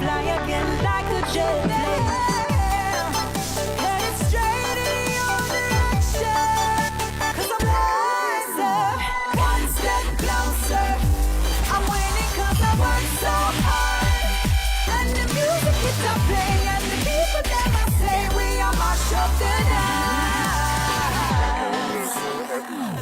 fly again like a jet plane. Headed straight in your direction, 'cause I'm wiser, one step closer. I'm winning 'cause I work so hard. And the music keeps on playing, and the people them I say we are march up the dance.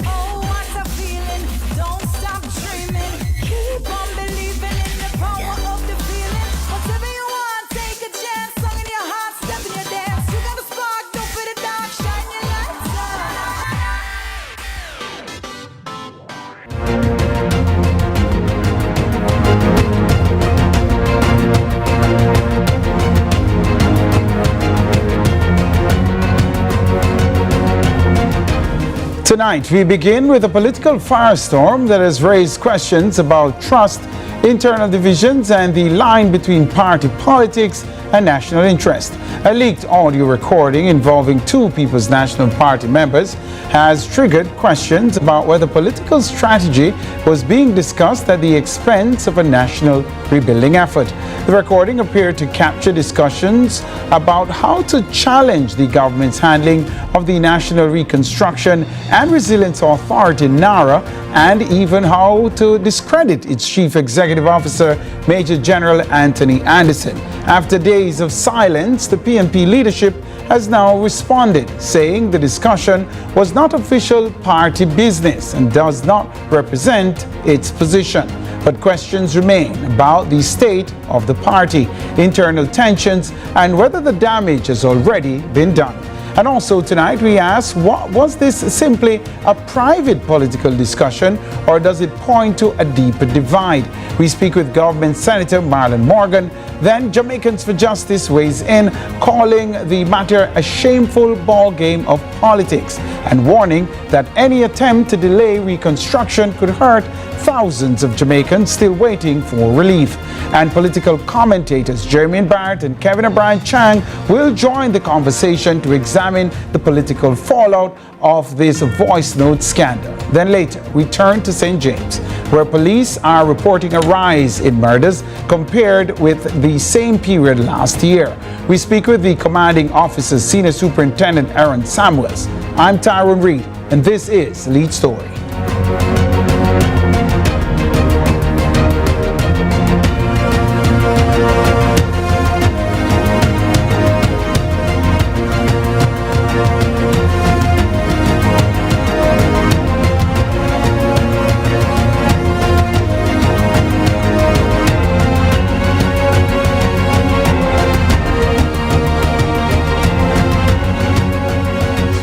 Oh, what a feeling! Don't stop dreaming. Keep on believing in the power of the feeling. Whatever you want, take a chance. Song in your heart, step in your dance. You got a spark, don't fit it down. Shine your lights Tonight, we begin with a political firestorm that has raised questions about trust, internal divisions, and the line between party politics and national interest. A leaked audio recording involving two People's National Party members has triggered questions about whether political strategy was being discussed at the expense of a national rebuilding effort. The recording appeared to capture discussions about how to challenge the government's handling of the National Reconstruction and Resilience Authority, NARA, and even how to discredit its Chief Executive Officer, Major General Anthony Anderson. After days of silence, the PNP leadership has now responded, saying the discussion was not official party business and does not represent its position. But questions remain about the state of the party, internal tensions, and whether the damage has already been done. And also tonight we ask, was this simply a private political discussion, or does it point to a deeper divide? We speak with Government Senator Marilyn Morgan. Then Jamaicans for Justice weighs in, calling the matter a shameful ball game of politics and warning that any attempt to delay reconstruction could hurt thousands of Jamaicans still waiting for relief. And political commentators Jeremy Barrett and Kevin O'Brien Chang will join the conversation to examine the political fallout of this voice note scandal. Then later, we turn to St. James, where police are reporting a rise in murders compared with the same period last year. We speak with the commanding officer, Senior Superintendent Aaron Samuels. I'm Tyrone Reed, and this is Lead Story.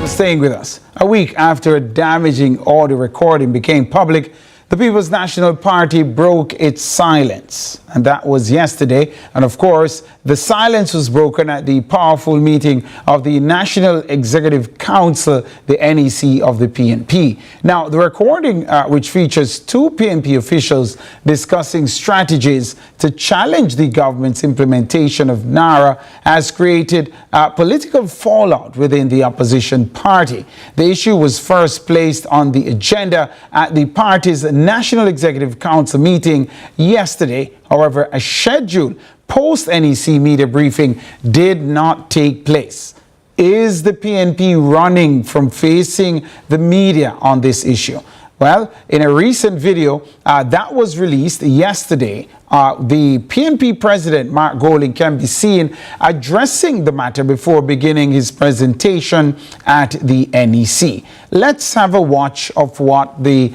Staying with us. A week after a damaging audio recording became public, the People's National Party broke its silence, and that was yesterday. And of course, the silence was broken at the powerful meeting of the National Executive Council, the NEC of the PNP. Now, the recording, which features two PNP officials discussing strategies to challenge the government's implementation of NARA, has created political fallout within the opposition party. The issue was first placed on the agenda at the party's National Executive Council meeting yesterday. However, a scheduled post-NEC media briefing did not take place. Is the PNP running from facing the media on this issue? Well, in a recent video that was released yesterday, the PNP president, Mark Golding, can be seen addressing the matter before beginning his presentation at the NEC. Let's have a watch of what the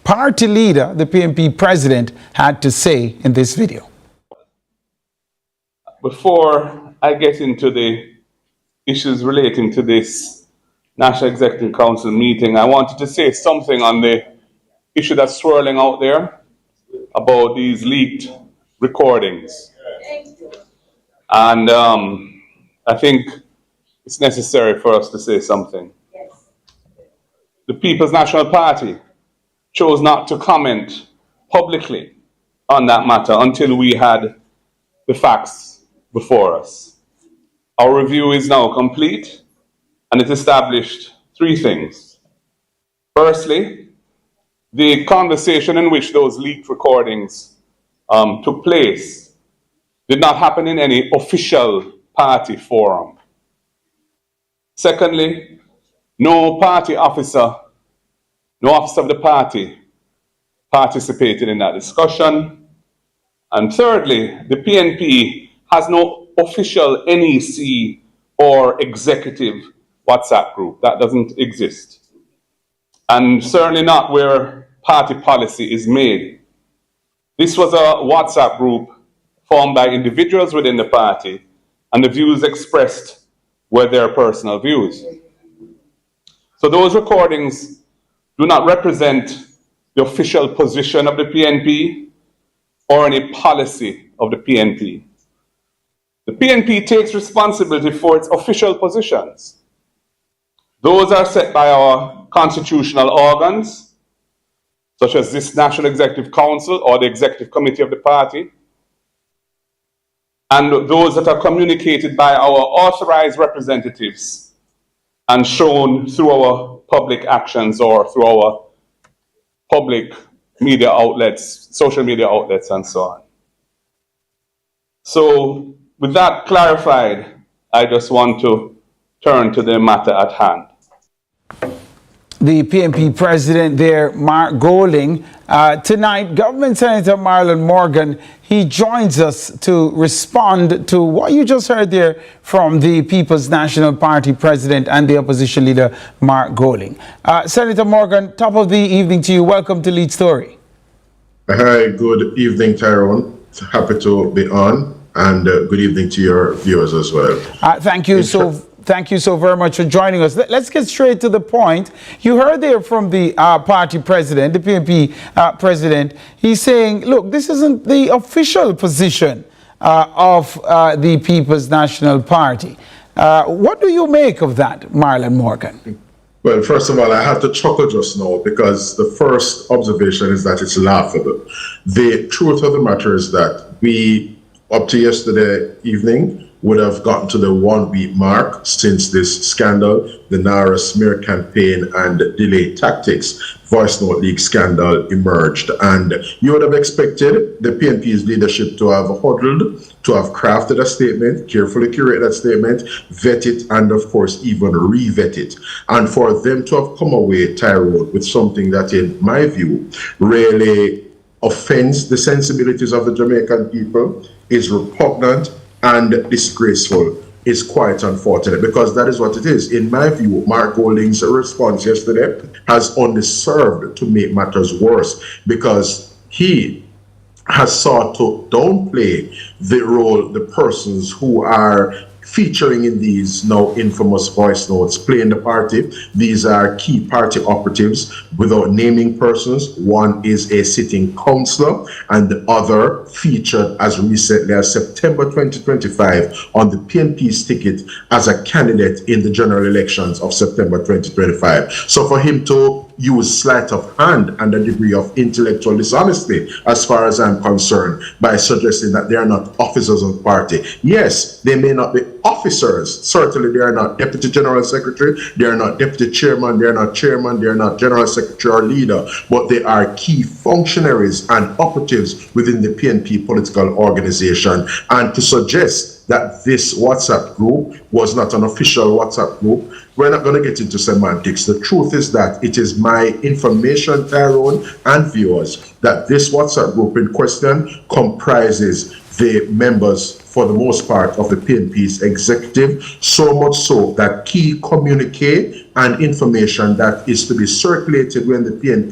party leader, the PNP president, had to say in this video. Before I get into the issues relating to this National Executive Council meeting, I wanted to say something on the issue that's swirling out there about these leaked recordings. And I think it's necessary for us to say something. The People's National Party chose not to comment publicly on that matter until we had the facts before us. Our review is now complete, and it established three things. Firstly, the conversation in which those leaked recordings took place did not happen in any official party forum. Secondly, no party officer, no officer of the party participated in that discussion. And thirdly, the PNP has no official NEC or executive WhatsApp group. That doesn't exist. And certainly not where party policy is made. This was a WhatsApp group formed by individuals within the party, and the views expressed were their personal views. So those recordings do not represent the official position of the PNP or any policy of the PNP. The PNP takes responsibility for its official positions. Those are set by our constitutional organs, such as this National Executive Council or the Executive Committee of the party, and those that are communicated by our authorized representatives and shown through our public actions or through our public media outlets, social media outlets, and so on. So, with that clarified, I just want to turn to the matter at hand. The PNP president there, Mark Golding. Tonight, Government Senator Marilyn Morgan, he joins us to respond to what you just heard there from the People's National Party president and the opposition leader, Mark Golding. Senator Morgan, top of the evening to you. Welcome to Lead Story. Hi, good evening, Tyrone. Happy to be on, and good evening to your viewers as well. Thank you so very much for joining us. Let's get straight to the point. You heard there from the party president, the PNP president. He's saying, look, this isn't the official position of the People's National Party. What do you make of that, Marilyn Morgan? Well, first of all, I had to chuckle just now because the first observation is that it's laughable. The truth of the matter is that we, up to yesterday evening, would have gotten to the 1 week mark since this scandal, the Nara smear campaign and delay tactics voice note leak scandal emerged. And you would have expected the PNP's leadership to have huddled, to have crafted a statement, carefully curated that statement, vet it, and of course even re-vet it. And for them to have come away, Tyrone, with something that in my view really offends the sensibilities of the Jamaican people, is repugnant and disgraceful, is quite unfortunate, because that is what it is. In my view, Mark Golding's response yesterday has only served to make matters worse, because he has sought to downplay the role, the persons who are featuring in these now infamous voice notes playing the party. These are key party operatives without naming persons. One is a sitting councillor and the other featured as recently as September 2025 on the PNP's ticket as a candidate in the general elections of September 2025. So for him to use sleight of hand and a degree of intellectual dishonesty, as far as I'm concerned, by suggesting that they are not officers of the party. Yes, they may not be officers. Certainly they are not deputy general secretary, they are not deputy chairman, they are not chairman, they are not general secretary or leader, but they are key functionaries and operatives within the PNP political organization. And to suggest that this WhatsApp group was not an official WhatsApp group, we're not going to get into semantics. The truth is that it is my information, Tyrone, and viewers, that this WhatsApp group in question comprises the members, for the most part, of the PNP's executive, so much so that key communique and information that is to be circulated within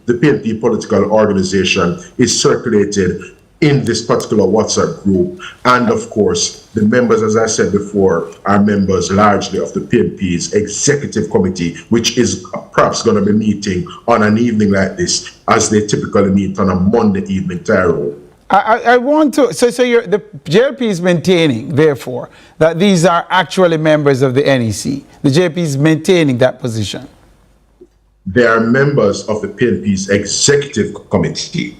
the PNP political organization is circulated in this particular WhatsApp group. And of course, the members, as I said before, are members largely of the PNP's executive committee, which is perhaps going to be meeting on an evening like this, as they typically meet on a Monday evening, Tyrone. I want to, so the JLP is maintaining, therefore, that these are actually members of the NEC. The JLP is maintaining that position. They are members of the PNP's executive committee.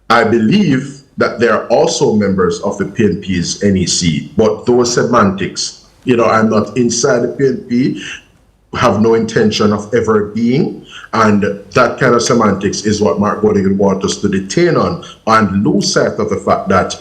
I believe that they are also members of the PNP's NEC, but those semantics, I'm not inside the PNP, have no intention of ever being, and that kind of semantics is what Mark Golding would want us to detain on and lose sight of the fact that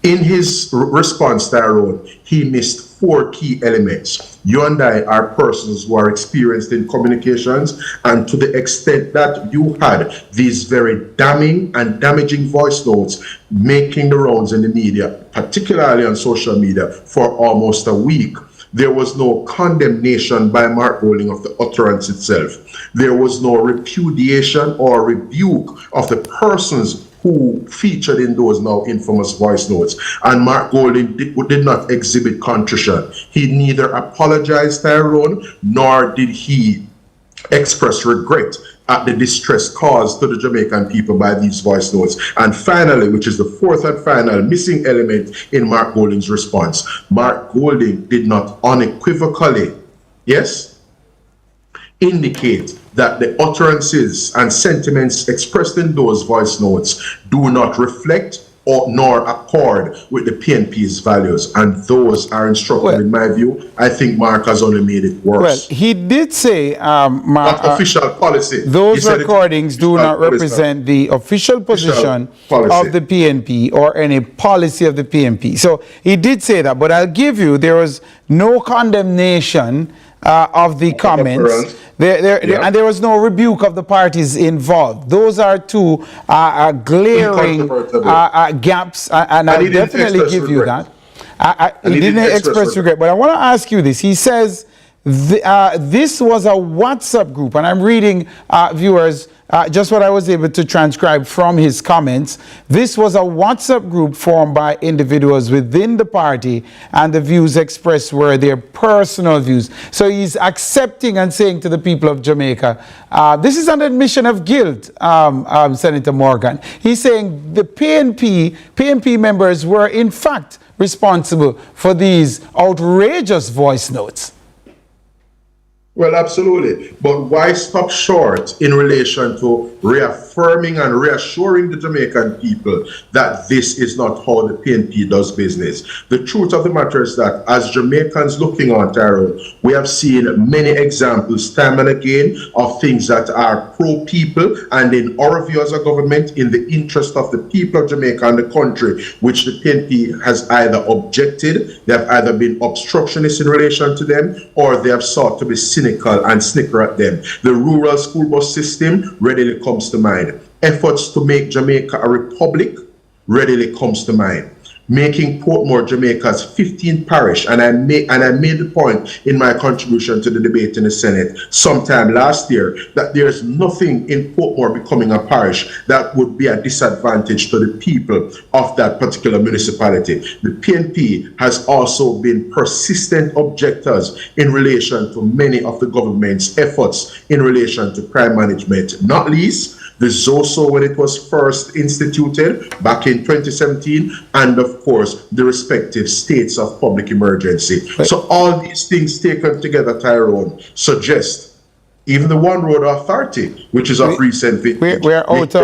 In his response, Tyrone, he missed 4 key elements. You and I are persons who are experienced in communications, and to the extent that you had these very damning and damaging voice notes making the rounds in the media, particularly on social media, for almost a week, there was no condemnation by Mark Golding of the utterance itself. There was no repudiation or rebuke of the persons who featured in those now infamous voice notes. And Mark Golding did not exhibit contrition. He neither apologized, Tyrone, nor did he express regret at the distress caused to the Jamaican people by these voice notes. And finally, which is the fourth and final missing element in Mark Golding's response, Mark Golding did not unequivocally, yes, indicate that the utterances and sentiments expressed in those voice notes do not reflect or nor accord with the PNP's values, and those are instructive in my view. I think Mark has only made it worse. Well, he did say, not official policy. Those recordings do not represent the official position of the PNP or any policy of the PNP. So he did say that, but I'll give you, there was no condemnation of the comments. And there was no rebuke of the parties involved. Those are two glaring gaps, and I'll definitely give you that. He didn't express regret, but I want to ask you this. He says this was a WhatsApp group, and I'm reading, viewers, just what I was able to transcribe from his comments. This was a WhatsApp group formed by individuals within the party, and the views expressed were their personal views. So he's accepting and saying to the people of Jamaica, this is an admission of guilt, Senator Morgan. He's saying the PNP members were in fact responsible for these outrageous voice notes. Well, absolutely. But why stop short in relation to reaffirming and reassuring the Jamaican people that this is not how the PNP does business? The truth of the matter is that as Jamaicans looking on, Tyrone, we have seen many examples time and again of things that are pro-people and in our view as a government in the interest of the people of Jamaica and the country, which the PNP has either objected, they have either been obstructionist in relation to them, or they have sought to be cynical and snicker at them. The rural school bus system readily comes to mind. Efforts to make Jamaica a republic readily comes to mind. Making Portmore Jamaica's 15th parish, and I made the point in my contribution to the debate in the Senate sometime last year that there's nothing in Portmore becoming a parish that would be a disadvantage to the people of that particular municipality. The PNP has also been persistent objectors in relation to many of the government's efforts in relation to crime management, not least the ZOSO when it was first instituted back in 2017, and of course the respective states of public emergency. So all these things taken together, Tyrone, suggest even the One Road Authority, which is of recent vintage. We're out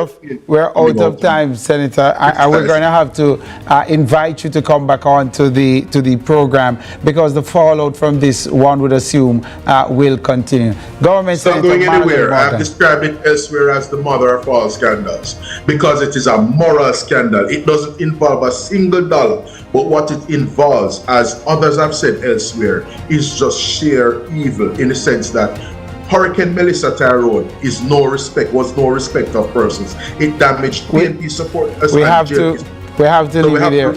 of time, Senator. We're going to have to invite you to come back on to the program, because the fallout from this, one would assume, will continue. Government it's not going anywhere. I've described it elsewhere as the mother of all scandals, because it is a moral scandal. It doesn't involve a single dollar, but what it involves, as others have said elsewhere, is just sheer evil, in the sense that Hurricane Melissa, Tyrone, was no respect of persons. It damaged PNP supporters. We have to leave it there.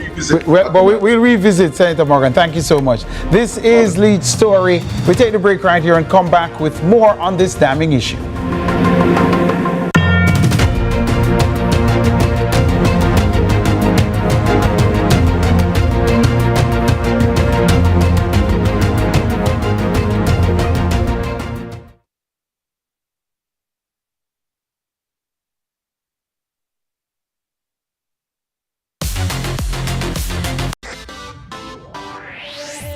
But we'll revisit, Senator Morgan. Thank you so much. This is Lead Story. We take the break right here and come back with more on this damning issue.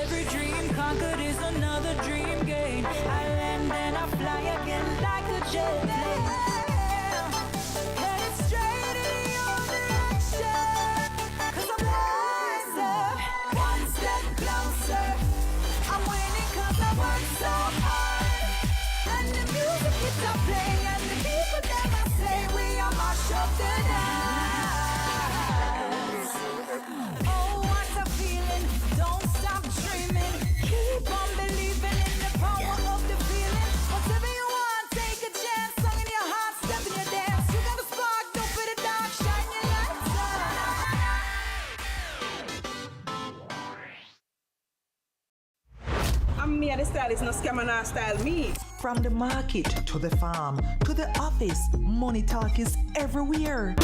Every dream conquered is another dream gained. I land and I fly again like a jet plane. Headed straight in your direction, 'cause I'm wiser, one step closer. I'm winning 'cause I work so hard. And the music keeps on playing, and the people never say we are march up the night. me and the style is no scam and style me. From the market to the farm to the office, money talk is everywhere.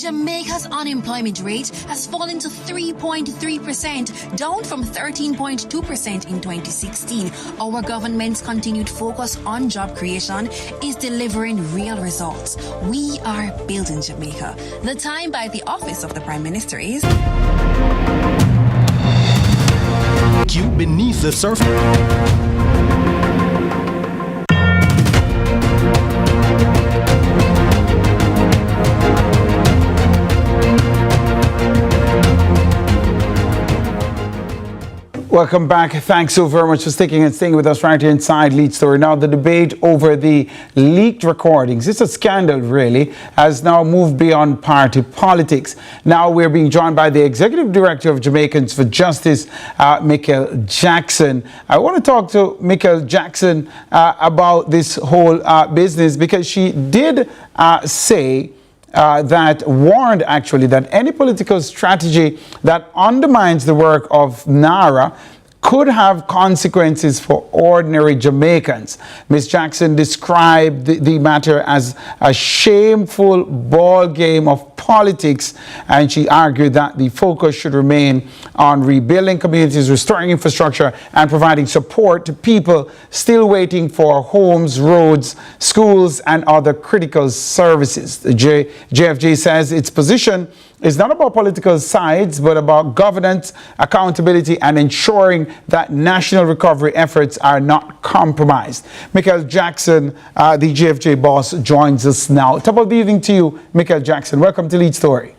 Jamaica's unemployment rate has fallen to 3.3%, down from 13.2% in 2016. Our government's continued focus on job creation is delivering real results. We are building Jamaica. The time by the Office of the Prime Minister is... Beneath the surface. Welcome back. Thanks so very much for sticking and staying with us right here inside Lead Story. Now, the debate over the leaked recordings, it's a scandal really, has now moved beyond party politics. Now we're being joined by the Executive Director of Jamaicans for Justice, Michael Jackson. I want to talk to Michael Jackson about this whole business, because she did say that warned actually that any political strategy that undermines the work of NARA could have consequences for ordinary Jamaicans. Ms. Jackson described the matter as a shameful ball game of politics, and she argued that the focus should remain on rebuilding communities, restoring infrastructure, and providing support to people still waiting for homes, roads, schools, and other critical services. The JFJ says its position is not about political sides, but about governance, accountability, and ensuring that national recovery efforts are not compromised. Michael Jackson, the JFJ boss, joins us now. Top of the evening to you, Michael Jackson. Welcome to Lead Story.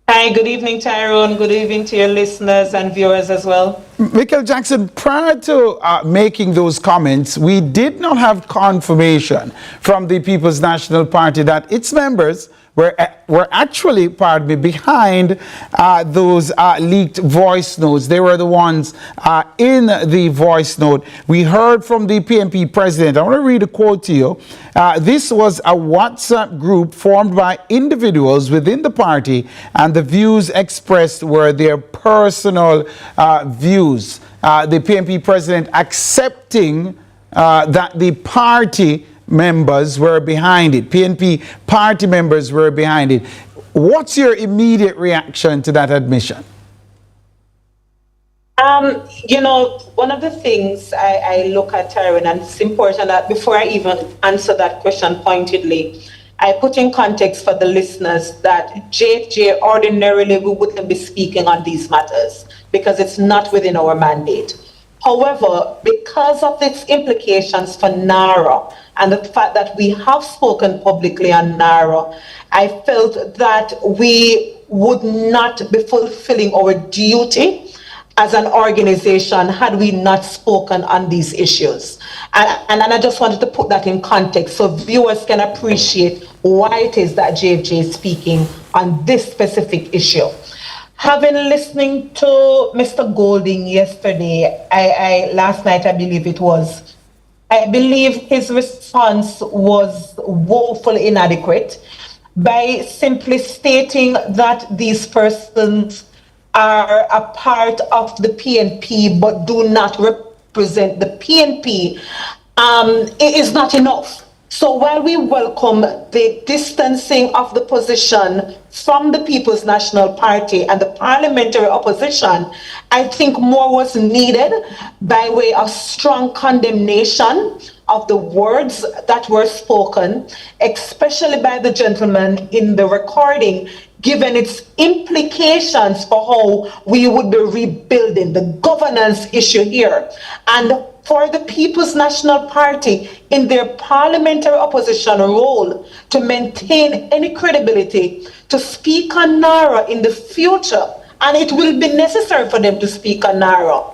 Hi, good evening, Tyrone. Good evening to your listeners and viewers as well. Michael Jackson, prior to making those comments, we did not have confirmation from the People's National Party that its members were actually, pardon me, behind those leaked voice notes. They were the ones in the voice note. We heard from the PNP president. I want to read a quote to you. This was a WhatsApp group formed by individuals within the party, and the views expressed were their personal views. The PNP president accepting that the party members were behind it. PNP party members were behind it. What's your immediate reaction to that admission? You know, one of the things I look at, Tyrone, and it's important that before I even answer that question pointedly, I put in context for the listeners that JFJ ordinarily we wouldn't be speaking on these matters because it's not within our mandate. However, because of its implications for NARA and the fact that we have spoken publicly on NARA, I felt that we would not be fulfilling our duty as an organization had we not spoken on these issues. And I just wanted to put that in context so viewers can appreciate why it is that JFJ is speaking on this specific issue. Having listening to Mr. Golding yesterday, last night I believe it was, I believe his response was woefully inadequate by simply stating that these persons are a part of the PNP but do not represent the PNP. It is not enough. So while we welcome the distancing of the position from the People's National Party and the parliamentary opposition, I think more was needed by way of strong condemnation of the words that were spoken, especially by the gentleman in the recording, given its implications for how we would be rebuilding the governance issue here. And for the People's National Party in their parliamentary opposition role to maintain any credibility to speak on NARA in the future, and it will be necessary for them to speak on NARA,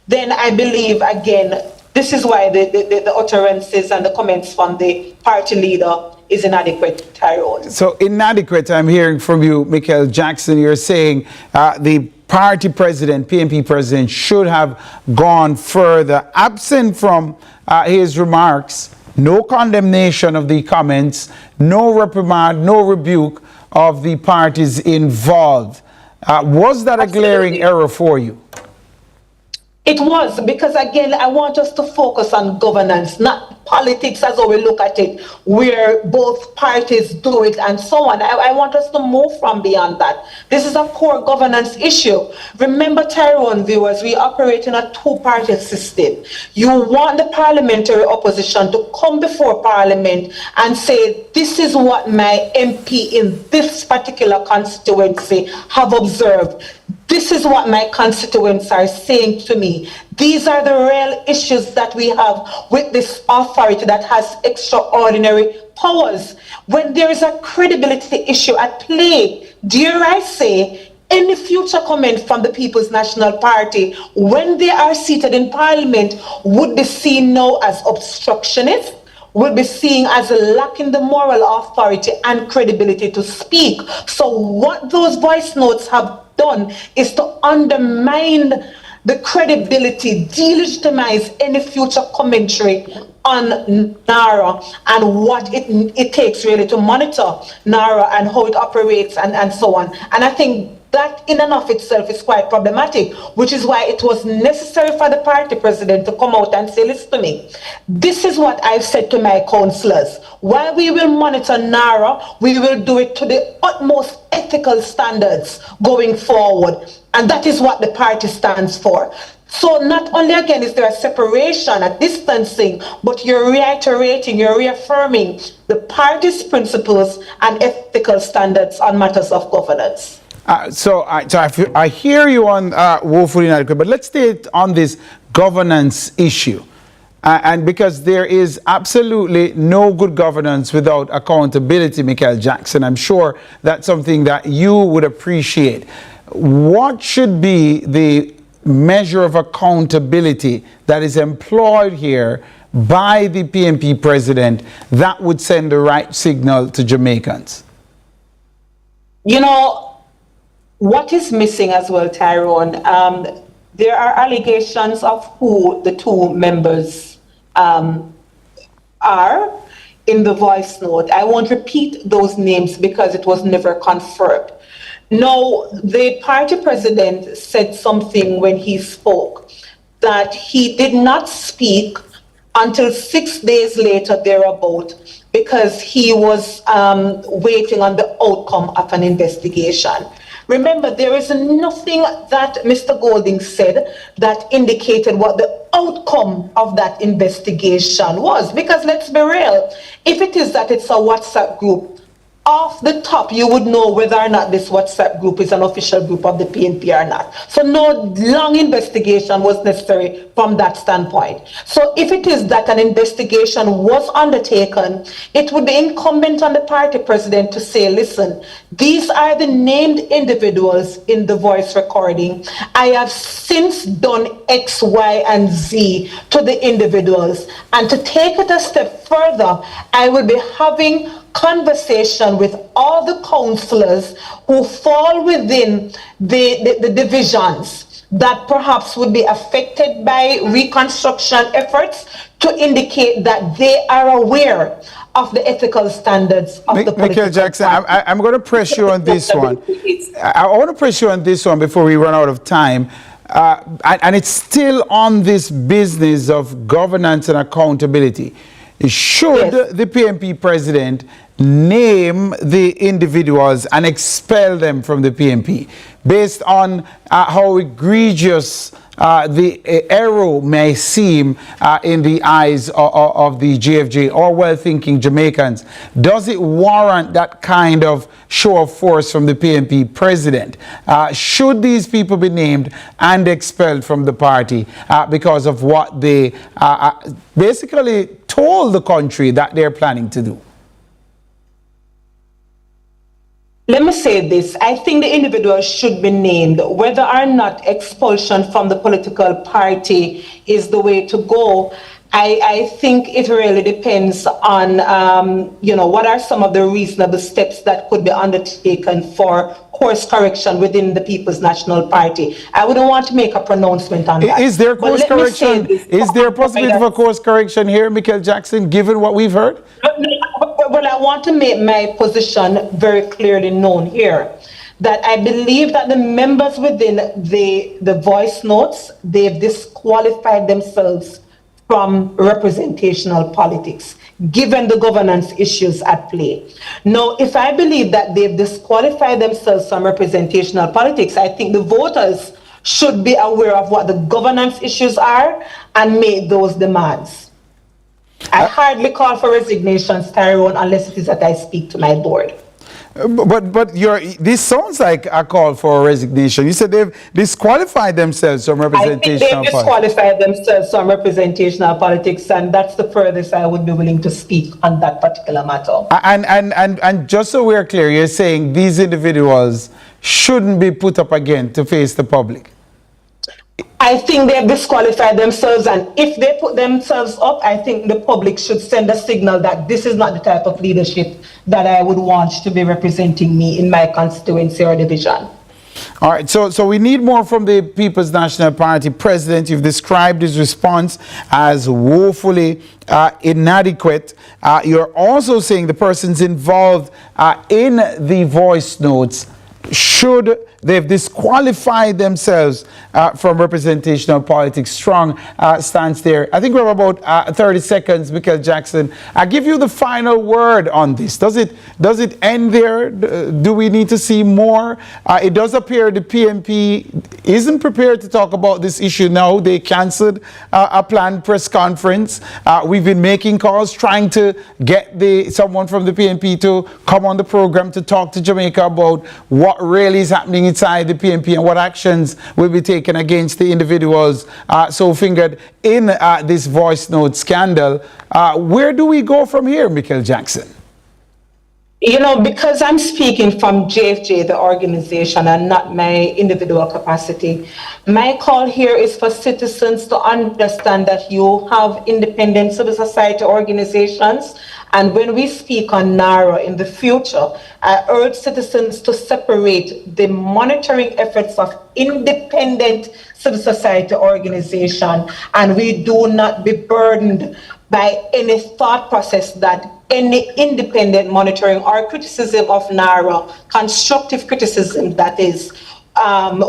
then I believe, again, this is why the utterances and the comments from the party leader is inadequate, Tyrone. So inadequate, I'm hearing from you, Michael Jackson. You're saying the party president, PNP president, should have gone further. Absent from his remarks, no condemnation of the comments, no reprimand, no rebuke. of the parties involved. Was that a glaring error for you? It was, because again, I want us to focus on governance, not politics as how we look at it, where both parties do it and so on. I want us to move from beyond that. This is a core governance issue. Remember, Tyrone viewers, we operate in a two-party system. You want the parliamentary opposition to come before Parliament and say, this is what my MP in this particular constituency have observed. This is what my constituents are saying to me. These are the real issues that we have with this authority that has extraordinary powers. When there is a credibility issue at play, dare I say, any future comment from the People's National Party, when they are seated in Parliament, would be seen now as obstructionist, will be seen as lacking the moral authority and credibility to speak. So what those voice notes have done is to undermine the credibility, delegitimize any future commentary on NARA and what it takes really to monitor NARA and how it operates and so on. And I think that in and of itself is quite problematic, which is why it was necessary for the party president to come out and say, listen to me, this is what I've said to my councillors. While we will monitor NARA, we will do it to the utmost ethical standards going forward. And that is what the party stands for. So not only again is there a separation, a distancing, but you're reiterating, you're reaffirming the party's principles and ethical standards on matters of governance. So I hear you on woefully inadequate, but let's stay on this governance issue. And because there is absolutely no good governance without accountability, Michael Jackson, I'm sure that's something that you would appreciate. What should be the measure of accountability that is employed here by the PNP president that would send the right signal to Jamaicans? You know, what is missing as well, Tyrone, there are allegations of who the two members are in the voice note. I won't repeat those names because it was never confirmed. Now, the party president said something when he spoke that he did not speak until 6 days later thereabout because he was waiting on the outcome of an investigation. Remember, there is nothing that Mr. Golding said that indicated what the outcome of that investigation was. Because let's be real, if it is that it's a WhatsApp group, off the top, you would know whether or not this WhatsApp group is an official group of the PNP or not. So no long investigation was necessary from that standpoint. So if it is that an investigation was undertaken, it would be incumbent on the party president to say, listen, these are the named individuals in the voice recording. I have since done X, Y, and Z to the individuals. And to take it a step further, I will be having conversation with all the councillors who fall within the divisions that perhaps would be affected by reconstruction efforts to indicate that they are aware of the ethical standards of the political Michael Jackson, I'm going to press you on this one. I want to press you on this one before we run out of time. And it's still on this business of governance and accountability. Should the PNP president name the individuals and expel them from the PNP based on how egregious the error may seem in the eyes of the GFJ or well-thinking Jamaicans? Does it warrant that kind of show of force from the PNP president? Should these people be named and expelled from the party because of what they basically told the country that they're planning to do? Let me say this. I think the individuals should be named. Whether or not expulsion from the political party is the way to go, I think it really depends on, what are some of the reasonable steps that could be undertaken for course correction within the People's National Party. I wouldn't want to make a pronouncement on that. Is there course correction? Is there a possibility for course correction here, Michael Jackson, given what we've heard? Well, I want to make my position very clearly known here, that I believe that the members within the voice notes, they've disqualified themselves from representational politics, given the governance issues at play. Now, if I believe that they've disqualified themselves from representational politics, I think the voters should be aware of what the governance issues are and make those demands. I hardly call for resignations, Tyrone, unless it is that I speak to my board. But this sounds like a call for a resignation. You said they've disqualified themselves from I think representational they've politics. disqualified themselves from representational politics, and that's the furthest I would be willing to speak on that particular matter. And just so we're clear, you're saying these individuals shouldn't be put up again to face the public. I think they've disqualified themselves, and if they put themselves up, I think the public should send a signal that this is not the type of leadership that I would want to be representing me in my constituency or division. All right, so we need more from the People's National Party president. You've described his response as woefully inadequate. You're also saying the persons involved in the voice notes they've disqualified themselves from representational politics. Strong stance there. I think we have about 30 seconds, Michael Jackson. I give you the final word on this. Does it end there? Do we need to see more? It does appear the PNP isn't prepared to talk about this issue now. They cancelled a planned press conference. We've been making calls trying to get someone from the PNP to come on the program to talk to Jamaica about what really is happening inside the PNP and what actions will be taken against the individuals so fingered in this voice note scandal. Where do we go from here, Michael Jackson? You know, because I'm speaking from JFJ, the organization, and not my individual capacity, my call here is for citizens to understand that you have independent civil society organizations. And when we speak on NARA in the future, I urge citizens to separate the monitoring efforts of independent civil society organization, and we do not be burdened by any thought process that any independent monitoring or criticism of NARA, constructive criticism that is,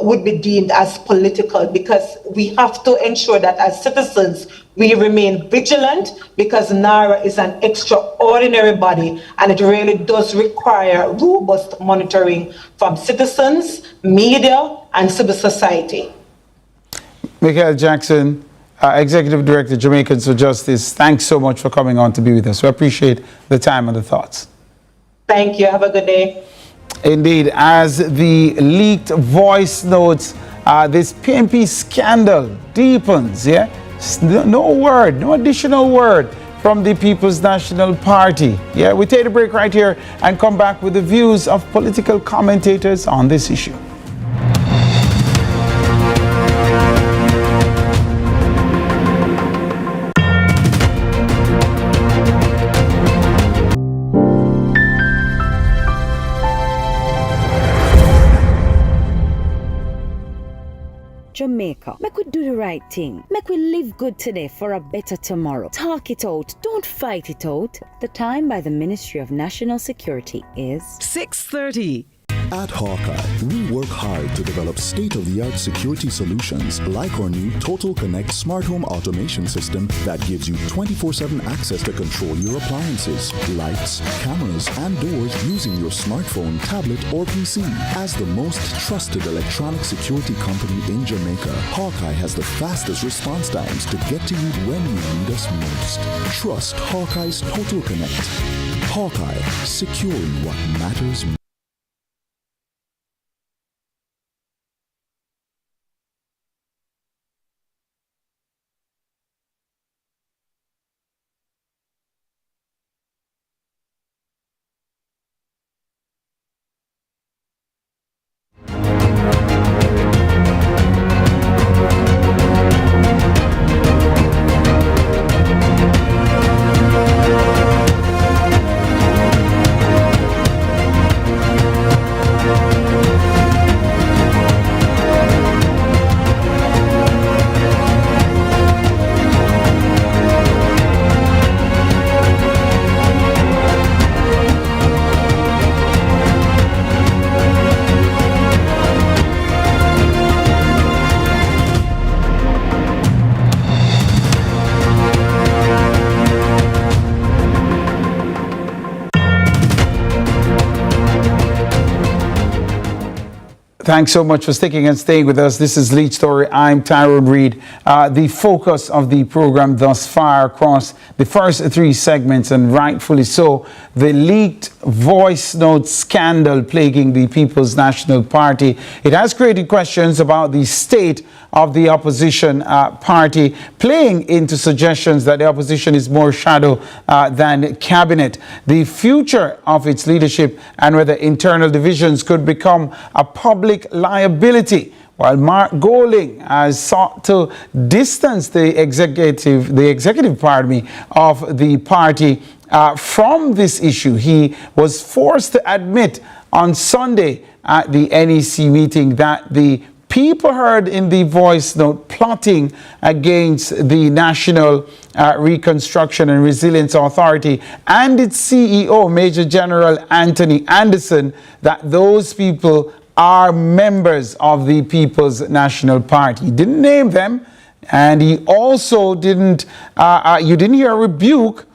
would be deemed as political, because we have to ensure that as citizens, we remain vigilant, because NARA is an extraordinary body and it really does require robust monitoring from citizens, media, and civil society. Michael Jackson, Executive Director, Jamaicans for Justice, thanks so much for coming on to be with us. We appreciate the time and the thoughts. Thank you. Have a good day. Indeed, as the leaked voice notes, this PNP scandal deepens, yeah? No word, no additional word from the People's National Party. Yeah, we take a break right here and come back with the views of political commentators on this issue. Jamaica, make we do the right thing. Make we live good today for a better tomorrow. Talk it out. Don't fight it out. The time by the Ministry of National Security is 6:30. At Hawkeye, we work hard to develop state-of-the-art security solutions like our new Total Connect smart home automation system that gives you 24/7 access to control your appliances, lights, cameras, and doors using your smartphone, tablet, or PC. As the most trusted electronic security company in Jamaica, Hawkeye has the fastest response times to get to you when you need us most. Trust Hawkeye's Total Connect. Hawkeye, securing what matters most. Thanks so much for sticking and staying with us. This is Lead Story. I'm Tyrone Reed. The focus of the program thus far across the first three segments, and rightfully so, the leaked voice note scandal plaguing the People's National Party. It has created questions about the state of the opposition party, playing into suggestions that the opposition is more shadow than cabinet, the future of its leadership, and whether internal divisions could become a public liability. While Mark Goling has sought to distance the executive of the party from this issue, he was forced to admit on Sunday at the NEC meeting that the people heard in the voice note plotting against the National Reconstruction and Resilience Authority and its CEO, Major General Anthony Anderson, that those people are members of the People's National Party. He didn't name them, and he also didn't, you didn't hear a rebuke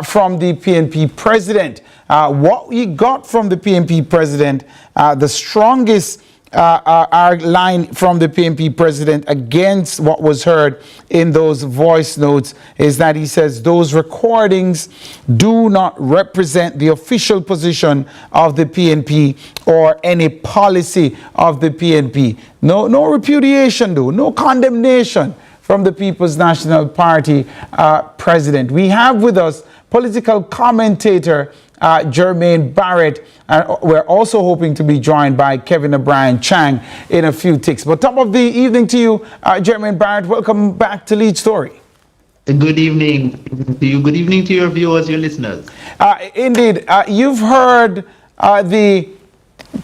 from the PNP president. What he got from the PNP president, the strongest line from the PNP president against what was heard in those voice notes is that he says those recordings do not represent the official position of the PNP or any policy of the PNP. No repudiation, though, no condemnation from the People's National Party president. We have with us political commentator Jermaine Barrett, and we're also hoping to be joined by Kevin O'Brien Chang in a few ticks. But top of the evening to you, Jermaine Barrett. Welcome back to Lead Story. Good evening to you. Good evening to your viewers, your listeners. Indeed, you've heard the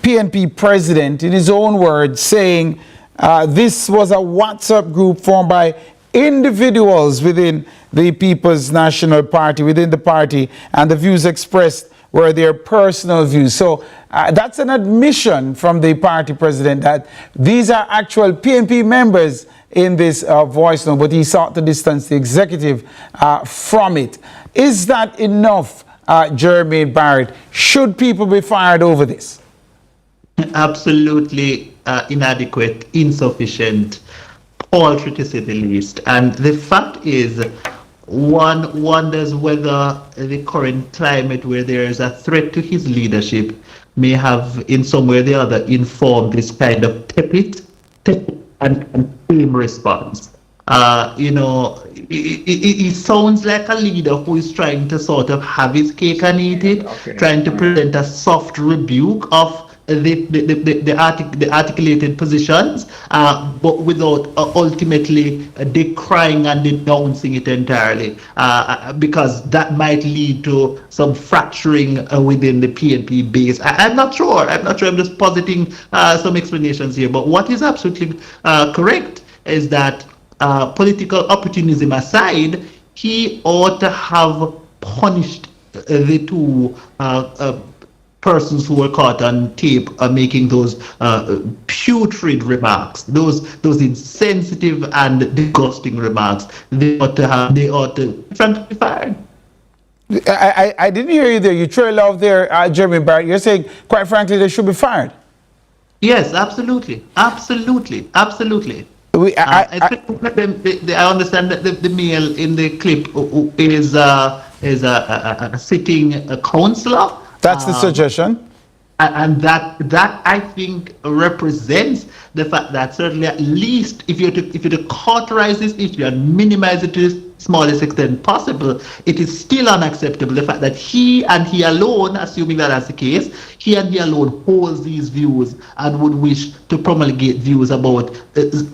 PNP president, in his own words, saying this was a WhatsApp group formed by individuals within the People's National Party, within the party, and the views expressed were their personal views. So that's an admission from the party president that these are actual PNP members in this voice note, but he sought to distance the executive from it. Is that enough, Jermaine Barrett? Should people be fired over this? Absolutely inadequate, insufficient, paltry to say the least. And the fact is, one wonders whether the current climate where there is a threat to his leadership may have in some way or the other informed this kind of tepid and tame response. It sounds like a leader who is trying to sort of have his cake and eat it, trying to present a soft rebuke of the articulated positions, but without ultimately decrying and denouncing it entirely, because that might lead to some fracturing within the PNP base. I'm not sure. I'm just positing some explanations here. But what is absolutely correct is that political opportunism aside, he ought to have punished the two persons who were caught on tape making those putrid remarks, those insensitive and disgusting remarks. They ought to frankly be fired. I didn't hear you there. You trailed off there, Jeremy Barrett. You're saying, quite frankly, they should be fired. Yes, absolutely. I understand that the male in the clip is a sitting councillor. That's the suggestion. And that I think represents the fact that certainly, at least if you're to cauterize this issue and minimize it to the smallest extent possible, it is still unacceptable. The fact that he and he alone, assuming that that's the case, he and he alone holds these views and would wish to promulgate views about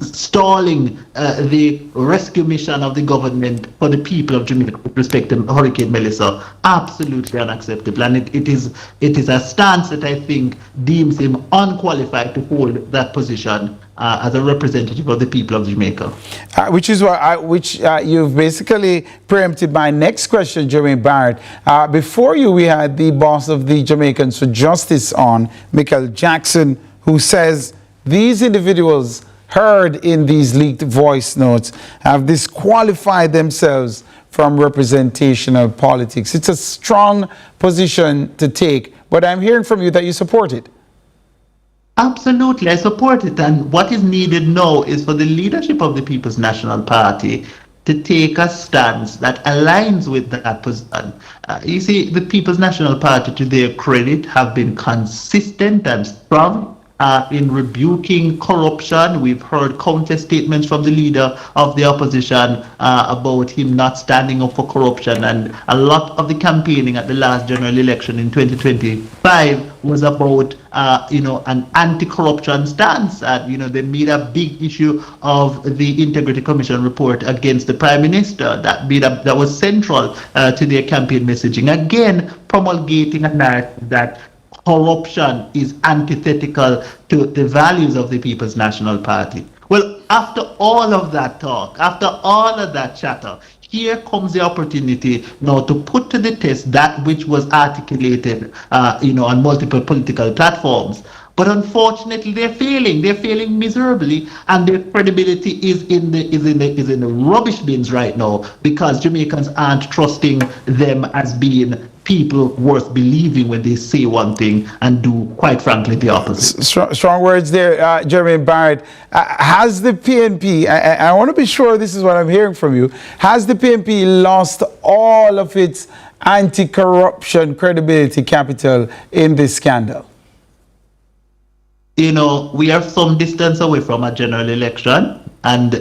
stalling the rescue mission of the government for the people of Jamaica with respect to Hurricane Melissa. Absolutely unacceptable. And it is a stance that I think deems him unqualified to hold that position as a representative of the people of Jamaica. Which is which you've basically preempted my next question, Jermaine Barrett. Before you, we had the boss of the Jamaicans for Justice on, Michael Jackson, who says these individuals heard in these leaked voice notes have disqualified themselves from representational politics. It's a strong position to take, but I'm hearing from you that you support it. Absolutely, I support it. And what is needed now is for the leadership of the People's National Party to take a stance that aligns with that position. You see, the People's National Party, to their credit, have been consistent and strong in rebuking corruption. We've heard countless statements from the leader of the opposition about him not standing up for corruption, and a lot of the campaigning at the last general election in 2025 was about an anti-corruption stance. And they made a big issue of the Integrity Commission report against the Prime Minister. That was central to their campaign messaging. Again, promulgating a narrative that corruption is antithetical to the values of the People's National Party. Well, after all of that talk, after all of that chatter, here comes the opportunity now to put to the test that which was articulated, on multiple political platforms. But unfortunately, they're failing. They're failing miserably, and their credibility is in the rubbish bins right now, because Jamaicans aren't trusting them as being people worth believing when they say one thing and do, quite frankly, the opposite. Strong words there, Jeremy Barrett. Has the PNP, I want to be sure this is what I'm hearing from you, has the PNP lost all of its anti-corruption credibility capital in this scandal? We are some distance away from a general election, and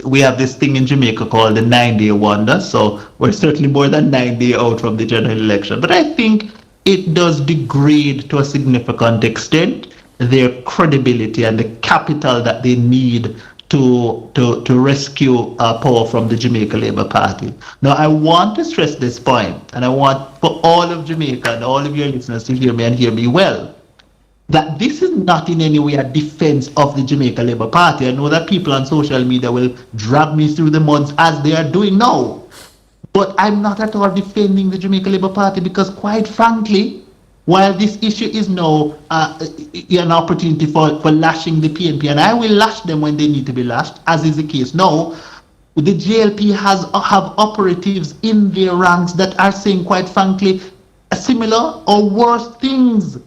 we have this thing in Jamaica called the 9-day wonder, so we're certainly more than 9 days out from the general election. But I think it does degrade to a significant extent their credibility and the capital that they need to rescue power from the Jamaica Labour Party. Now, I want to stress this point, and I want for all of Jamaica and all of your listeners to hear me and hear me well, that this is not in any way a defense of the Jamaica Labour Party. I know that people on social media will drag me through the mud as they are doing now. But I'm not at all defending the Jamaica Labour Party, because quite frankly, while this issue is now an opportunity for lashing the PNP, and I will lash them when they need to be lashed, as is the case now, the JLP have operatives in their ranks that are saying, quite frankly, similar or worse things.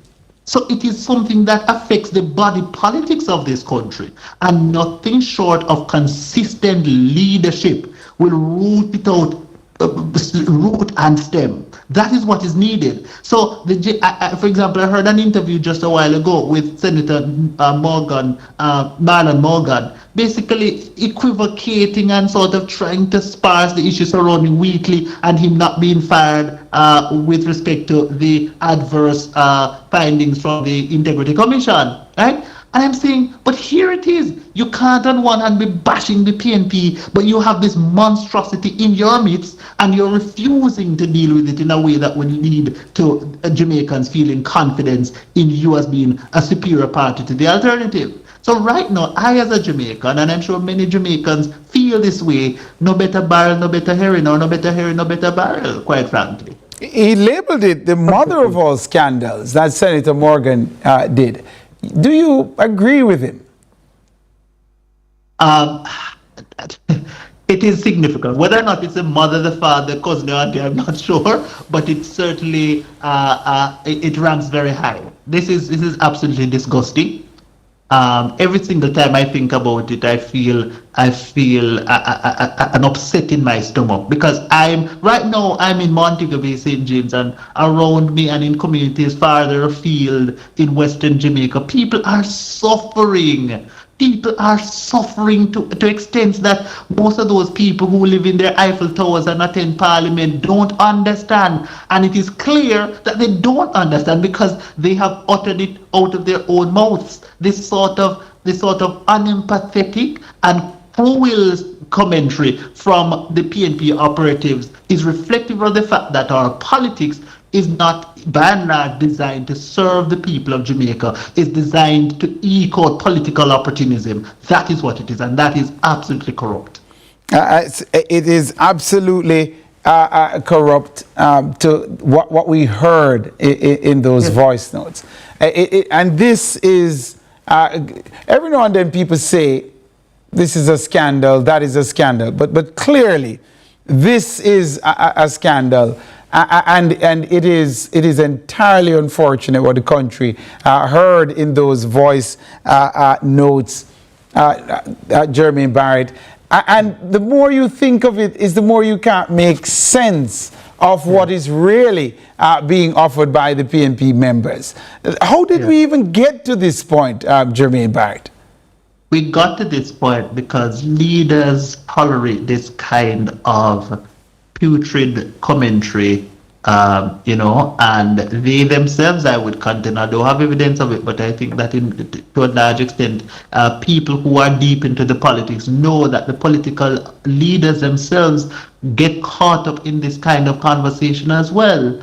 So it is something that affects the body politics of this country, and nothing short of consistent leadership will root it out, root and stem. That is what is needed. So, for example, I heard an interview just a while ago with Senator Marilyn Morgan, basically equivocating and sort of trying to sparse the issue surrounding Wheatley and him not being fired with respect to the adverse findings from the Integrity Commission, right? And I'm saying, but here it is. You can't on one hand be bashing the PNP, but you have this monstrosity in your midst, and you're refusing to deal with it in a way that would lead to Jamaicans feeling confidence in you as being a superior party to the alternative. So right now, I as a Jamaican, and I'm sure many Jamaicans feel this way, no better barrel, no better herring, or no better herring, no better barrel, quite frankly. He labeled it the mother of all scandals, that Senator Morgan did. Do you agree with him? It is significant. Whether or not it's the mother, the father, cousin, or auntie, I'm not sure, but it certainly it ranks very high. This is absolutely disgusting. Every single time I think about it, I feel an upset in my stomach, because right now I'm in Montego Bay, St. James, and around me and in communities farther afield in Western Jamaica, people are suffering. People are suffering to extents that most of those people who live in their Eiffel Towers and attend Parliament don't understand. And it is clear that they don't understand, because they have uttered it out of their own mouths. This sort of unempathetic and cruel commentary from the PNP operatives is reflective of the fact that our politics is not by and large designed to serve the people of Jamaica. It's designed to eke out political opportunism. That is what it is, and that is absolutely corrupt. It is absolutely corrupt to what we heard in those voice notes. And this is, every now and then people say, this is a scandal, that is a scandal. But clearly, this is a scandal. And it is entirely unfortunate what the country heard in those voice notes, Jermaine Barrett. And the more you think of it, is the more you can't make sense of what is really being offered by the PNP members. How did we even get to this point, Jermaine Barrett? We got to this point because leaders tolerate this kind of putrid commentary, and they themselves, I would contend, I don't have evidence of it, but I think that to a large extent, people who are deep into the politics know that the political leaders themselves get caught up in this kind of conversation as well.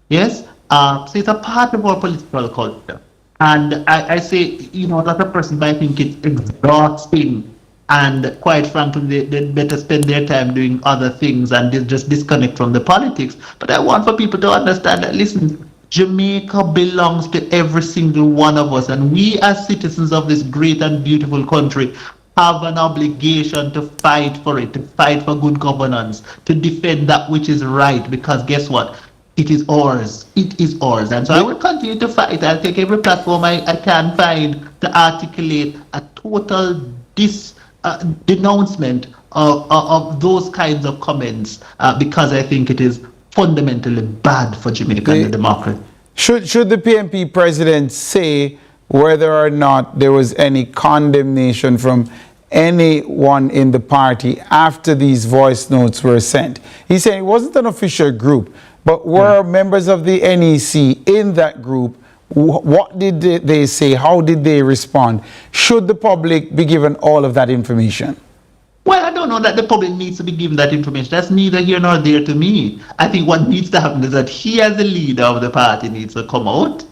Yes? So it's a part of our political culture. And I say, that a person might think it's exhausting, and quite frankly, they better spend their time doing other things and they just disconnect from the politics. But I want for people to understand that, listen, Jamaica belongs to every single one of us, and we as citizens of this great and beautiful country have an obligation to fight for it, to fight for good governance, to defend that which is right, because guess what? It is ours. It is ours. And so I will continue to fight. I'll take every platform I can find to articulate a total denouncement of those kinds of comments, because I think it is fundamentally bad for Jamaica and the democracy. Should the PNP president say whether or not there was any condemnation from anyone in the party after these voice notes were sent? He said it wasn't an official group, but were members of the NEC in that group? What did they say? How did they respond? Should the public be given all of that information? Well, I don't know that the public needs to be given that information. That's neither here nor there to me. I think what needs to happen is that he, as the leader of the party, needs to come out,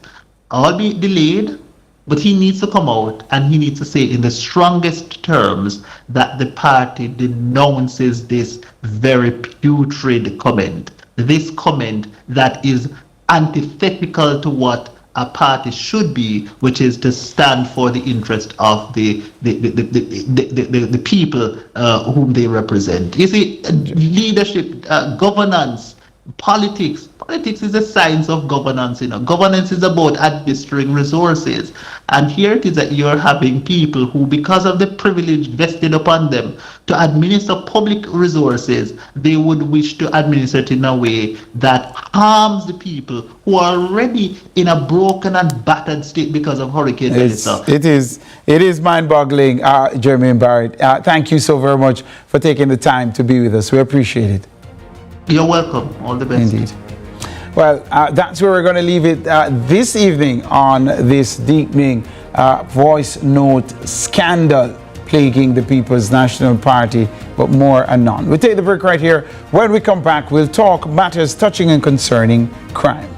albeit delayed, but he needs to come out and he needs to say in the strongest terms that the party denounces this very putrid comment. This comment that is antithetical to what a party should be, which is to stand for the interest of the people whom they represent. You see, leadership, governance, politics is a science of governance. Governance is about administering resources, and here it is that you're having people who, because of the privilege vested upon them to administer public resources, they would wish to administer it in a way that harms the people who are already in a broken and battered state because of Hurricane Melissa. It is mind-boggling, Jermaine Barrett. Thank you so very much for taking the time to be with us. We appreciate it. You're welcome. All the best. Indeed. Well, that's where we're going to leave it this evening on this deepening voice note scandal plaguing the People's National Party, but more anon. We'll take the break right here. When we come back, we'll talk matters touching and concerning crime.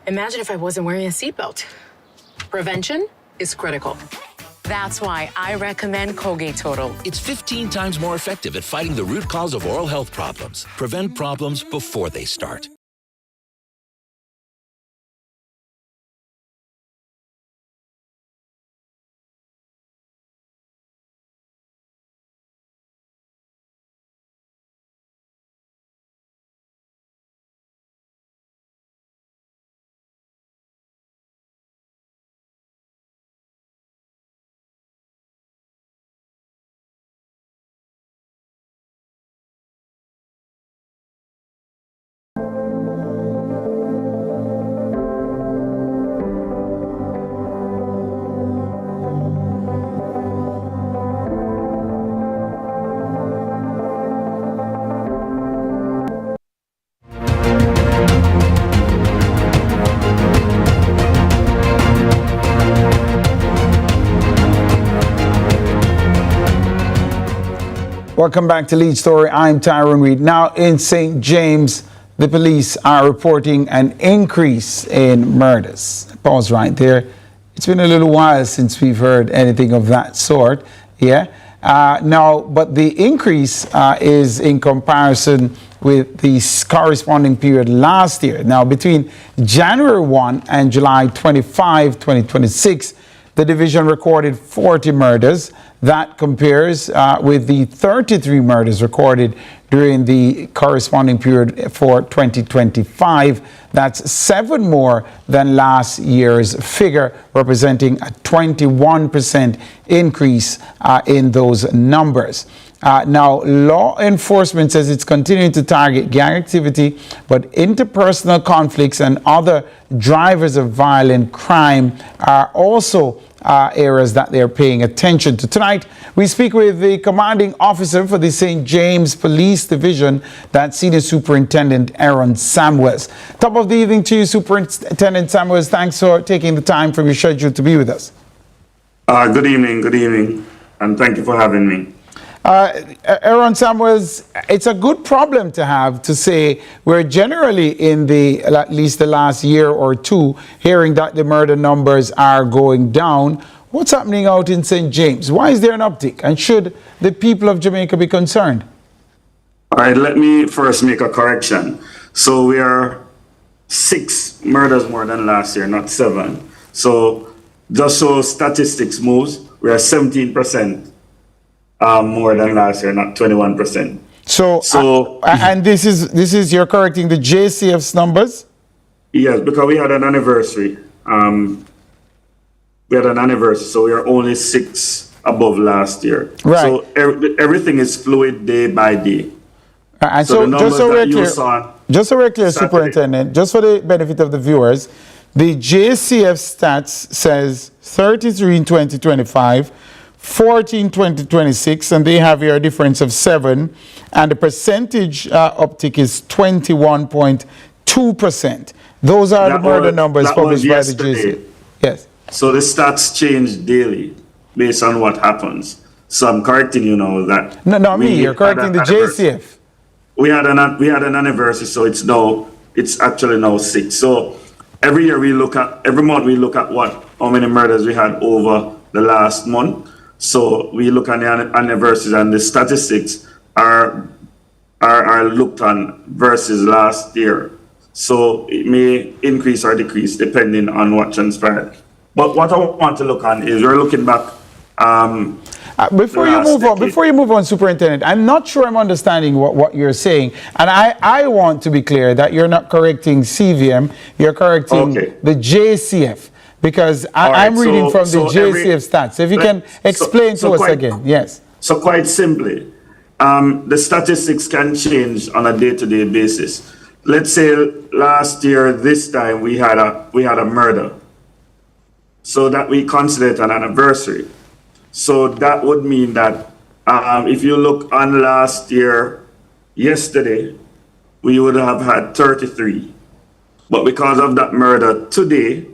Imagine if I wasn't wearing a seatbelt. Prevention is critical. That's why I recommend Colgate Total. It's 15 times more effective at fighting the root cause of oral health problems. Prevent problems before they start. Welcome back to Lead Story. I'm Tyrone Reed. Now in St. James, the police are reporting an increase in murders. Pause right there. It's been a little while since we've heard anything of that sort. Yeah. Now, but the increase is in comparison with the corresponding period last year. Now, between January 1 and July 25, 2026, the division recorded 40 murders. That compares with the 33 murders recorded during the corresponding period for 2025. That's 7 more than last year's figure, representing a 21% increase in those numbers. Now, law enforcement says it's continuing to target gang activity, but interpersonal conflicts and other drivers of violent crime are also areas that they're paying attention to. Tonight, we speak with the commanding officer for the St. James Police Division, that's Senior Superintendent Aaron Samuels. Top of the evening to you, Superintendent Samuels. Thanks for taking the time from your schedule to be with us. Good evening, and thank you for having me. Aaron Samuels, it's a good problem to have, to say we're generally in at least the last year or two hearing that the murder numbers are going down. What's happening out in St. James? Why is there an uptick? And should the people of Jamaica be concerned? All right, let me first make a correction. So we are 6 murders more than last year, not 7. So just so statistics moves, we are 17%. More than last year, not 21%. So and this is you're correcting the JCF's numbers? Yes, because we had an anniversary. So we are only 6 above last year. Right. So everything is fluid day by day. And so just so we're clear, Superintendent, just for the benefit of the viewers, the JCF stats says 33 in 2025. 14 2026, and they have here a difference of 7, and the percentage uptick is 21.2%. Those are the murder numbers published by the JCF. Yes. So the stats change daily based on what happens. So I'm correcting you now that. No, you're correcting the JCF. We had an anniversary, so it's actually now 6. So every year every month we look at how many murders we had over the last month. So we look at the anniversaries, and the statistics are looked on versus last year. So it may increase or decrease depending on what transpired. But what I want to look on is we're looking back. Before you move on, Superintendent, I'm not sure I'm understanding what you're saying, and I want to be clear that you're not correcting CVM, you're correcting the JCF. Because I'm reading from the JCF stats. If you can explain to us again. Yes. So quite simply, the statistics can change on a day-to-day basis. Let's say last year, this time, we had a murder. So that we consider it an anniversary. So that would mean that if you look on last year, yesterday, we would have had 33. But because of that murder today,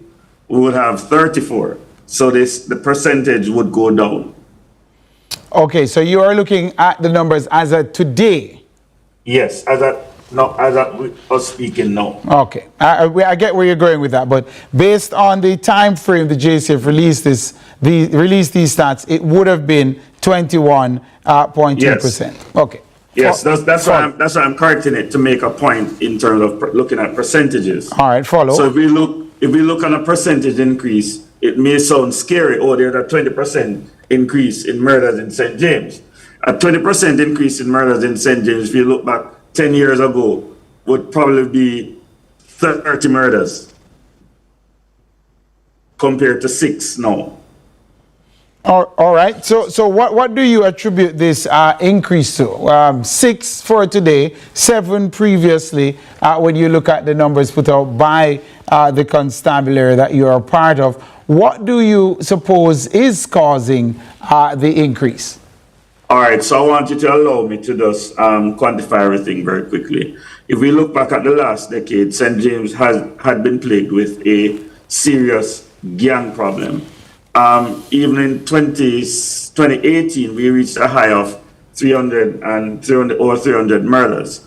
we would have 34. So the percentage would go down. Okay, so you are looking at the numbers as of today? Yes, as of us speaking now. Okay, I get where you're going with that, but based on the time frame the JCF released these stats, it would have been 21.2%. Yes. Okay. Yes, that's why I'm correcting it, to make a point in terms of looking at percentages. All right, follow. So if we look on a percentage increase, it may sound scary. Oh, there's a 20% increase in murders in St. James. A 20% increase in murders in St. James, if you look back 10 years ago, would probably be 30 murders compared to 6 now. All right. So what do you attribute this increase to? 6 for today, 7 previously, when you look at the numbers put out by the constabulary that you are a part of. What do you suppose is causing the increase? All right. So I want you to allow me to just quantify everything very quickly. If we look back at the last decade, St. James had been plagued with a serious gang problem. Even in 2018, we reached a high of 300 murders.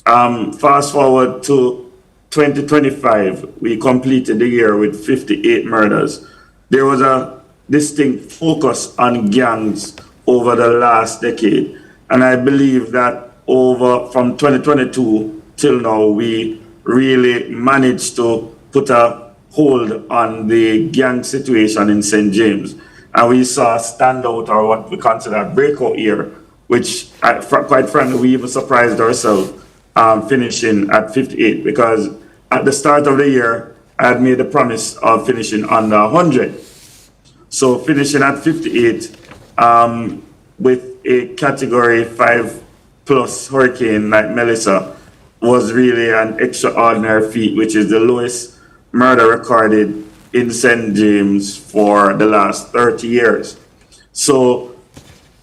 Fast forward to 2025, we completed the year with 58 murders. There was a distinct focus on gangs over the last decade. And I believe that from 2022 till now, we really managed to put a hold on the gang situation in St. James. And we saw a standout, or what we consider a breakout year, which quite frankly, we even surprised ourselves finishing at 58, because at the start of the year, I had made a promise of finishing under 100. So finishing at 58 with a category 5+ hurricane like Melissa was really an extraordinary feat, which is the lowest murder recorded in St. James for the last 30 years. So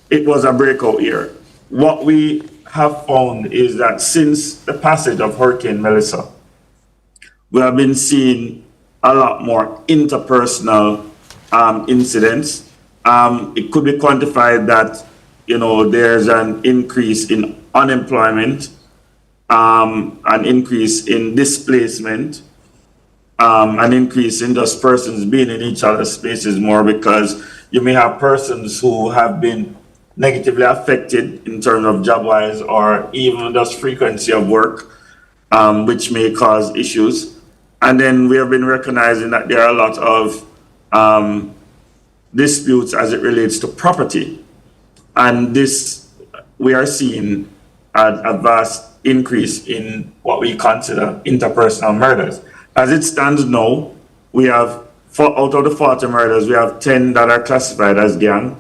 it was a breakout year. What we have found is that since the passage of Hurricane Melissa, we have been seeing a lot more interpersonal incidents. It could be quantified that, there's an increase in unemployment, an increase in displacement, an increase in just persons being in each other's spaces more, because you may have persons who have been negatively affected in terms of job-wise or even just frequency of work, which may cause issues. And then we have been recognizing that there are a lot of disputes as it relates to property. And this, we are seeing a vast increase in what we consider interpersonal murders. As it stands now, we have, out of the 40 murders, we have 10 that are classified as gang,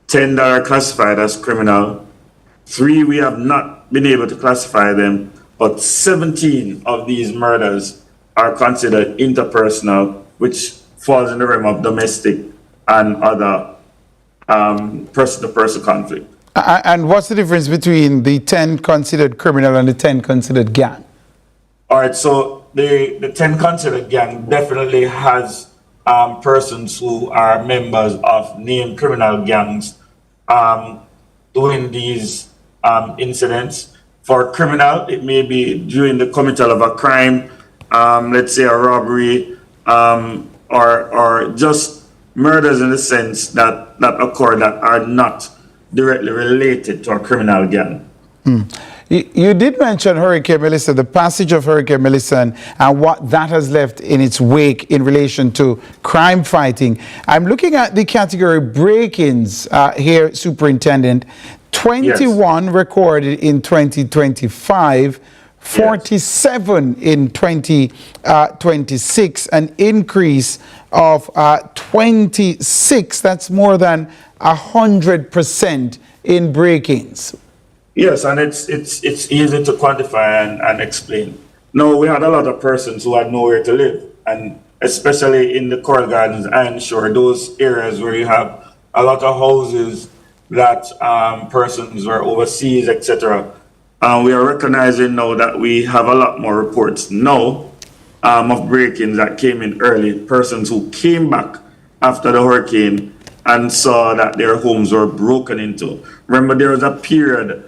10 that are classified as criminal, 3 we have not been able to classify them, but 17 of these murders are considered interpersonal, which falls in the realm of domestic and other person-to-person conflict. And what's the difference between the 10 considered criminal and the 10 considered gang? All right, so the 10 considered gang definitely has persons who are members of named criminal gangs doing these incidents. For criminal, it may be during the committal of a crime, let's say a robbery, or just murders in the sense that occur that are not directly related to a criminal gang. You did mention Hurricane Melissa, the passage of Hurricane Melissa, and what that has left in its wake in relation to crime fighting. I'm looking at the category break-ins here, Superintendent. 21 recorded in 2025, 47 in 2026, an increase of 26. That's more than 100% in break-ins. Yes, and it's easy to quantify and explain. No, we had a lot of persons who had nowhere to live, and especially in the Coral Gardens, Iron Shore, those areas where you have a lot of houses that persons were overseas, etc. We are recognizing now that we have a lot more reports now of break-ins that came in early, persons who came back after the hurricane and saw that their homes were broken into. Remember, there was a period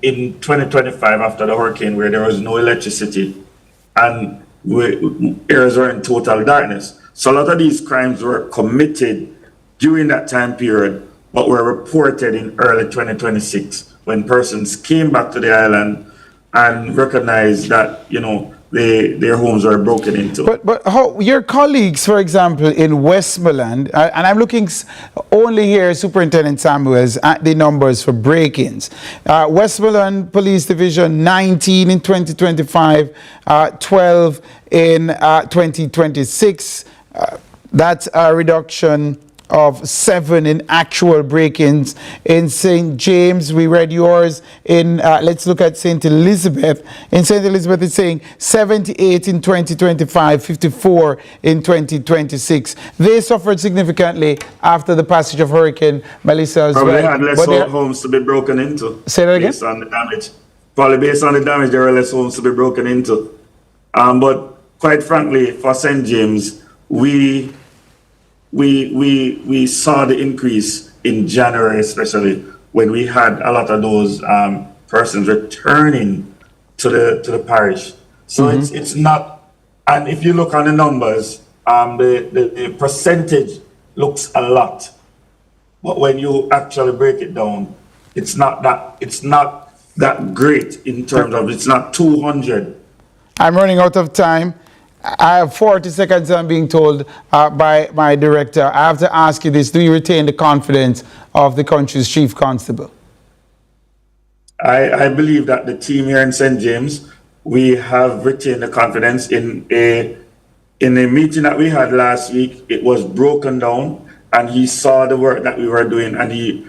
in 2025 after the hurricane where there was no electricity and areas were in total darkness. So a lot of these crimes were committed during that time period, but were reported in early 2026 when persons came back to the island and recognized that, their homes were broken into. But how your colleagues, for example, in Westmoreland, and I'm looking only here, Superintendent Samuels, at the numbers for break-ins. Westmoreland Police Division, 19 in 2025, 12 in 2026. That's a reduction of 7 in actual break-ins. In St. James, we read yours. In let's look at St. Elizabeth. In St. Elizabeth, it's saying 78 in 2025, 54 in 2026. They suffered significantly after the passage of Hurricane Melissa as Probably well. had less homes to be broken into. Say that again? Based on the damage. Probably based on the damage, there are less homes to be broken into. But quite frankly, for St. James, we saw the increase in January, especially when we had a lot of those persons returning to the parish. So it's not, and if you look on the numbers, the percentage looks a lot, but when you actually break it down, it's not that great in terms of, it's not 200. I'm running out of time. I have 40 seconds, I'm being told by my director. I have to ask you this: do you retain the confidence of the country's chief constable? I believe that the team here in St. James, we have retained the confidence. In a meeting that we had last week, it was broken down, and he saw the work that we were doing, and he